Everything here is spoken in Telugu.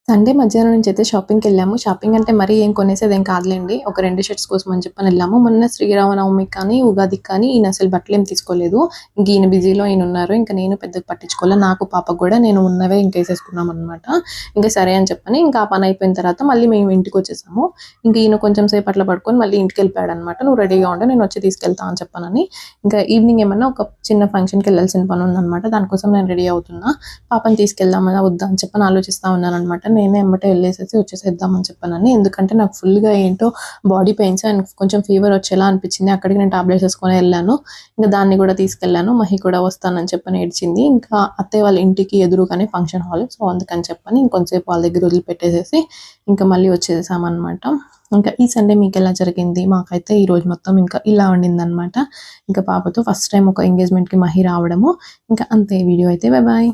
సండే మధ్యాహ్నం నుంచి అయితే షాపింగ్‌కెళ్ళాము. షాపింగ్ అంటే మరీ ఏం కొనేసేదేం కాదులెండి. ఒక 2 షర్ట్స్ కోసం అని చెప్పని ఎళ్ళాము. మొన్న శ్రీరామనవమికి కానీ, ఉగాదికి కానీ ఈయన అసలు బట్టలేం తీసుకోలేదు. ఇంక ఈయన బిజీలో ఈయనున్నారు. ఇంక నేను పెద్దగా పట్టించుకోలే. నాకు పాపకు గూడా నేను ఉన్నవే ఇంక ఏసేసుకున్నామనమాట. ఇంక సరే అని చెప్పని ఇంకా ఆ పని అయిపోయిన తర్వాత మళ్ళీ మేము ఇంటికొచ్చేసాము. ఇంక ఈయన కొంచెం సేపు అట్లా పడుకొని మళ్ళీ ఇంటికెళ్ళిపోయాడనమాట. "నువ్వు రెడీగా ఉండు. నేనొచ్చి తీసుకెళ్తా" అని చెప్పనని. ఇంకా ఈవినింగ్ ఏమన్నా ఒక చిన్న ఫంక్షన్‌కెళ్ళాల్సిన పనుందనమాట. దానికోసం నేను రెడీ అవుతున్నా. పాపని తీసుకెళ్దామా? వద్దా? అని చెప్పని ఆలోచిస్తా ఉన్నాననమాట. నేనే ఎమ్మటే ఎళ్ళేసేసి వచ్చేసేద్దామని చెప్పానని. ఎందుకంటే నాకు ఫుల్‌గా ఏంటో బాడీ పెయిన్స్ అండ్ కొంచెం ఫీవర్ వచ్చేలా అనిపించింది. అక్కడికి నేను టాబ్లెట్స్ ఏసుకొని ఎళ్ళాను. ఇంక దాన్ని గూడా తీసుకెళ్ళాను. మహి కూడా వస్తానని చెప్పని ఏడ్చింది. ఇంకా అత్తయ్య వాళ్ళ ఇంటికి ఎదురుగానే ఫంక్షన్ హాల్. సో, అందుకని చెప్పని ఇంకొంసేపు వాళ్ళ దగ్గర వదిలిపెట్టేసేసి ఇంకా మళ్ళీ వచ్చేసామనమాట. ఇంకా ఈ సండే మీకెలా జరిగింది? మాకైతే ఈరోజు మొత్తం ఇంకా ఇలా ఉండిందనమాట. ఇంకా పాపతో ఫస్ట్ టైమ్ ఒక ఎంగేజ్‌మెంట్‌కి మహి రావడము. ఇంకా అంతే వీడియో అయితే. Bye bye.